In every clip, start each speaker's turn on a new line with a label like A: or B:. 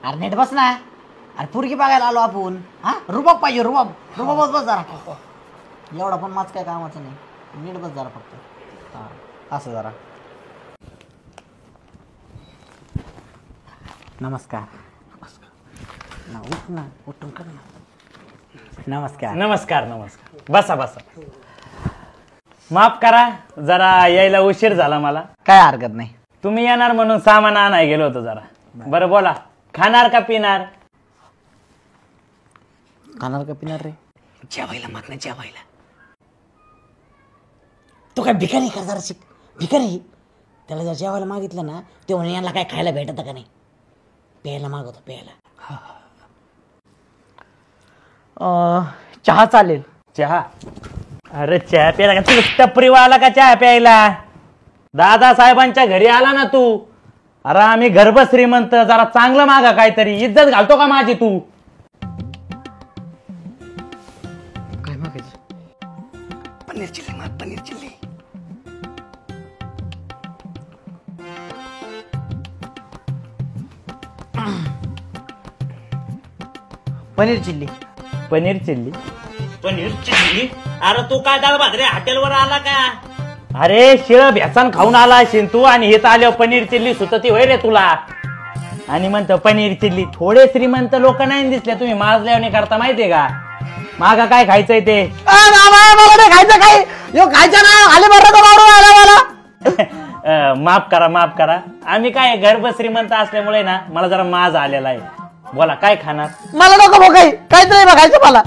A: अरे नीट बस ना. अरे पोरगी बघायला आलो आपण. हा रुबाब पाहिजे रुबाब. रुबाबच बस जरा. एवढा पण माझं काय कामाचं नाही. नीट बस जरा फक्त. हा असं जरा. नमस्कार. ना उठ ना. उठून कर ना. नमस्कार.
B: नमस्कार नमस्कार. बसा बसा. माफ करा जरा यायला उशीर झाला मला.
A: काय हरकत नाही.
B: तुम्ही येणार म्हणून सामान आणाय गेलो होतो जरा. बरं बोला, खाणार का पिणार?
A: खाणार का पिणार रे?
C: जेवायला मागणं जेवायला.
A: तो काय भिकारी का जरा शिक. भिकारी त्याला जर जेवायला मागितलं ना ते म्हणे यांना काय खायला भेटत का नाही. प्यायला मागवतो प्यायला. चहा चालेल.
B: चहा? अरे चहा प्यायला का? तू टपरीवाला का चहा प्यायला? दादासाहेबांच्या घरी आला ना तू. अरे आम्ही गर्भ श्रीमंत, जरा चांगलं मागा काहीतरी. इज्जत घालतो का माझी तू?
A: काय मागायचं?
C: पनीर चिल्ली माग. Paneer chilli.
A: Paneer chilli.
B: Paneer chilli?
D: Paneer chilli? अरे तू काय दाल भाकरी हॉटेलवर आला का?
B: अरे शिळ भ्यासन खाऊन आला असेल तू आणि हे आल्यावर पनीर चिल्ली सुचती होय रे तुला. आणि म्हणतो पनीर चिल्ली. थोडे श्रीमंत लोक नाही दिसले तुम्ही माजल्याने करता माहितीये का? मागा काय खायचंय ते?
A: खायचं काय? खायचं ना आले
B: मला. माफ करा माफ करा. आम्ही काय गर्भ श्रीमंत असल्यामुळे ना मला जरा माज आलेला आहे. बोला काय खाणार?
A: मला नको भाऊ काही. काहीच नाही बघायचं मला.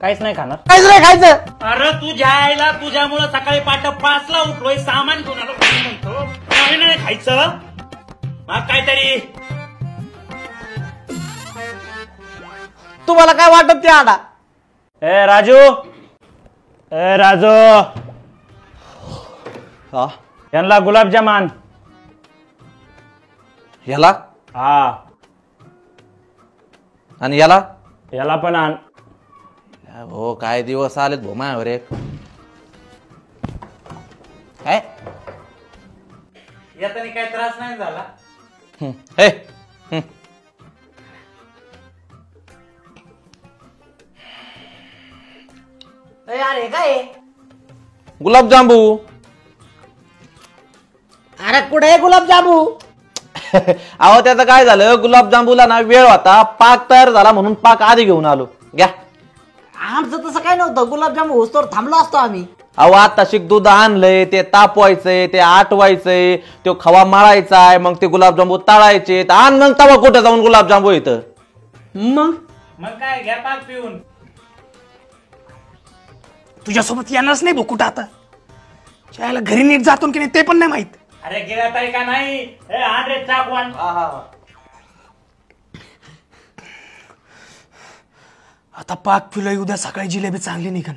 B: काहीच नाही खाणार?
A: काहीच नाही खायचं.
D: अरे तुझ्या आईला तुझ्यामुळं सकाळी पाठ 5ला उठलोय. सामान घेऊन आलो. म्हणतो काही नाही खायचं. मग काहीतरी.
A: तुम्हाला काय वाटत ते आणा.
B: ए राजू. ए राजू.
E: हा
B: यांना गुलाबजामान.
E: याला
B: हा.
E: आणि याला
B: याला पण आण.
E: हो काय दिवस आलेत भो मायावर एक. काय
B: यातनी काय त्रास नाही झाला?
E: हे
A: अरे काय
E: गुलाबजांबू.
A: अरे कुठे गुलाबजामू?
E: अहो त्याचं काय झालं, गुलाबजांबूला ना वेळ होता, पाक तयार झाला म्हणून पाक आधी घेऊन आलो. घ्या.
A: आमचं तसं काय नव्हतं. गुलाबजामू होस्तोवर थांबलो असतो आम्ही.
E: अहो आता शिक दूध आणलंय, ते तापवायचंय, ते आटवायचंय, तो खवा मळायचाय, मग ते गुलाबजांबू तळायचे. आण मग तवा कुठं जाऊन गुलाबजांबू येतं.
A: मग
B: काय घ्या पाक पिऊन.
C: तुझ्यासोबत येणारच नाही कुठं आता. शाळेला घरी नीट जातो की नाही ते पण नाही माहित.
B: अरे गिळत आहे का नाही? आण रे चाकवान.
C: आता पाक पिलोय, उद्या सकाळी जिलेबी चांगली निघन.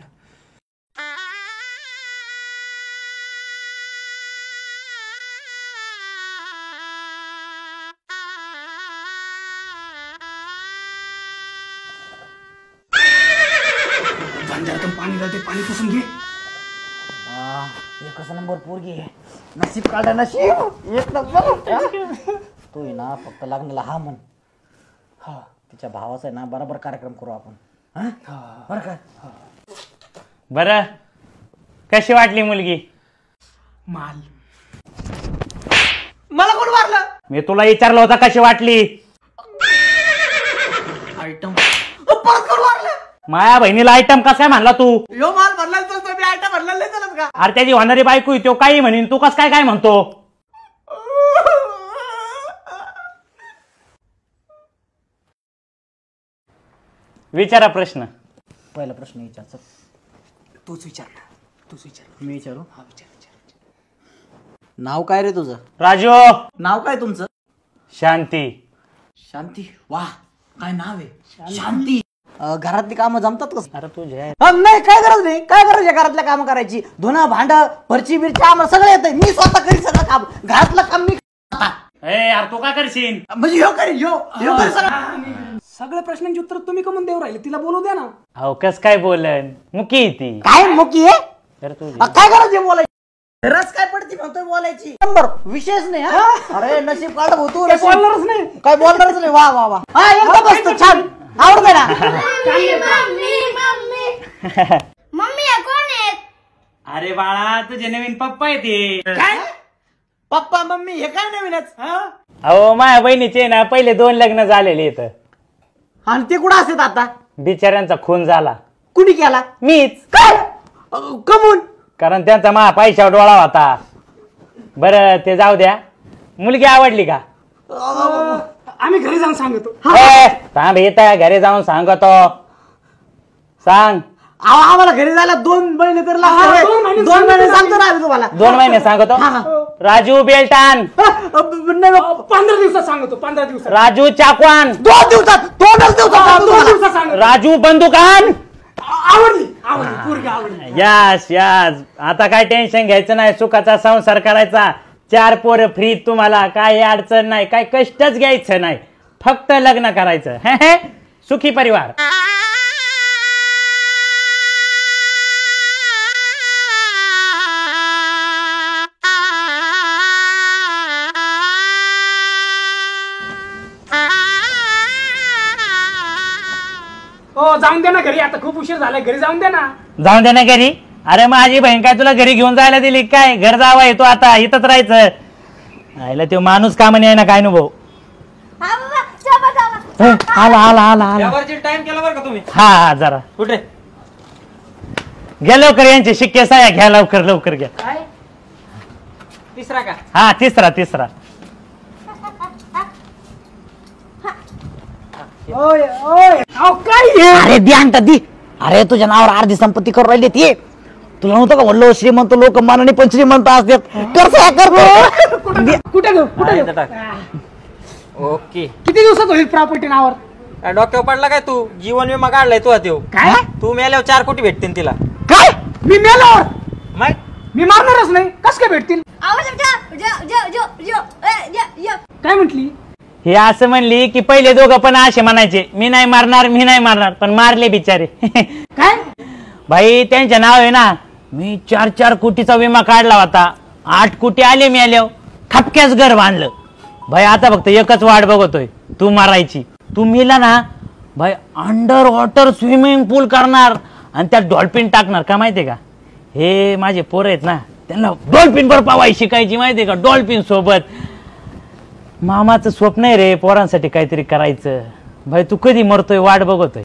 C: पाणी राहते, पाणी पुसून घे.
A: एकच नंबर पोरगी आहे. नशीब काढा नशीब. एक नंबर. तू आहे ना फक्त लग्नाला हा म्हण. हा तिच्या भावाचा आहे ना बरोबर कार्यक्रम करू आपण. बरं का?
B: बरं कशी वाटली मुलगी?
C: माल. मला कोण मारलं?
B: मी तुला विचारलं होता कशी वाटली.
C: आयटम. परत कोण मारलं?
B: माया बहिणीला आयटम कसा म्हणला तू?
C: यो माल भरला तर मी आयटम भरला नाही चालत का?
B: अरे त्याची होणारी बायको तो काही म्हणीन, तू कस काय काय म्हणतो? विचारा प्रश्न.
A: पहिला प्रश्न विचार.
C: तूच विचार ना. तूच विचार.
A: मी विचारू.
C: हा विचार.
A: नाव काय रे तुझं?
B: राजू.
A: नाव काय तुमचं?
B: शांती.
A: शांती. वाह काय नाव आहे. शांती. घरातली कामं जमतात कसं?
B: अरे तुझ्या
A: नाही काय गरज नाही. काय गरज आहे घरातल्या काम करायची? धुणं भांड फरची बिरची आम्हाला सगळं येतंय. मी स्वतः करी सगळं काम. घरातलं काम मी.
B: यार तू काय करशील?
A: म्हणजे ह्यो करी ह्यो करी सगळं.
C: सगळ्या प्रश्नांची उत्तर तुम्ही कमून देऊ राहिले. तिला बोलू द्या ना.
B: अहो कस काय बोलन? मुकी ती
A: काय मुकी आहे?
B: तर तू
A: काय गरज आहे बोलायची? रस काय पडती म्हणतोय बोलायची नंबर विशेष नाही हा अरे नशीब काढ होतो
C: बोलणारच नाही.
A: काय बोलणारच नाही वा वा वा हा एकदम मस्त छान आवडतंय ना
F: मम्मी हे कोण आहेत?
B: अरे बाळा तुझे नवीन पप्पा आहे ते.
A: काय पप्पा मम्मी हे काय नवीनच
B: अहो माझ्या बहिणीचे ना पहिले 2 लग्न झालेले इथं.
A: आणि ते कुठं असत आता
B: बिचाऱ्यांचा खून झाला.
A: कुणी केला
B: मीच.
A: काय कमून
B: कारण त्यांचा मा पैशावर डोळा होता. बरं ते जाऊ द्या. मुलगी आवडली का?
C: आम्ही घरी जाऊन सांगतो.
B: थांब येत घरी जाऊन सांगतो. सांग.
A: आम्हाला घरी जायला 2 महिने तर लागतात. 2 महिने सांगतो ना आम्ही तुम्हाला
B: 2 महिने सांगतो. राजू बेल्टान
C: 15 दिवसात सांगतो. 15 दिवसात.
B: राजू चाकवान
A: 2 दिवसात 2
C: दिवसात सांगतो.
B: राजू बंदुकान.
C: आवडली पोरगी आवडली.
B: यस यस आता काय टेन्शन घ्यायचं नाही. सुखाचा संसार करायचा. 4 पोरं फ्री तुम्हाला. काय अडचण नाही. काय कष्टच घ्यायचं नाही. फक्त लग्न करायचं. सुखी परिवार.
C: हो जाऊन दे ना घरी. आता खूप उशीर झालाय. घरी जाऊन दे ना.
B: जाऊन दे ना घरी. अरे माझी बहीण काय तुला घरी घेऊन जायला दिली काय? घर जावा येतो आता इथंच राहायचं. आयला तो माणूस का म्हणे ना काय नुभव.
F: हा बाबा जावा
B: आला आला आला आला.
E: टाइम केला बरं का तुम्ही.
B: हा जरा
E: कुठे
B: घ्या लवकर यांचे शिक्के साया घ्या लवकर लवकर घ्या.
E: तिसरा का?
B: हा तिसरा.
C: ओय ओय अहो काय हे?
A: अरे दी आणता दी अरे तुझ्या नावावर अर्धी संपत्ती करून राहिली ती तुला नव्हतं का म्हणलो श्रीमंत लोक मानाने पण श्रीमंत असतात कर
C: कुठे घेऊ कुठे घेऊ?
E: ओके.
C: किती दिवसात होईल प्रॉपर्टी नावावर?
E: डॉक्टर पडला काय तू? जीवन विमा काढलाय तू देव.
C: काय
E: तू मेल्यावर 4 कोटी भेटतील तिला.
C: काय मी मेल्यावर
E: मग
C: मी मारणारच नाही. कस काय भेटतील? काय म्हटली?
B: हे असं म्हणली की पहिले दोघं पण असे म्हणायचे मी नाही मारणार पण मारले बिचारे.
C: काय
B: भाई त्यांच्या नाव आहे ना. मी 4 कोटीचा विमा काढला होता. 8 कोटी आले मी आल्यावर खपक्याच घर बांधलं. भाई आता फक्त एकच वाट बघतोय तू मारायची. तू मिला ना भाई अंडर वॉटर स्विमिंग पूल करणार आणि त्यात डॉल्फिन टाकणार का माहितीये का? हे माझे पोरं आहेत ना त्यांना डॉल्फिन वर पावाय शिकायची माहितीये का? डॉल्फिन सोबत. मामाचं स्वप्न आहे रे पोरांसाठी काहीतरी करायचं. भाई तू कधी मरतोय वाट बघतोय.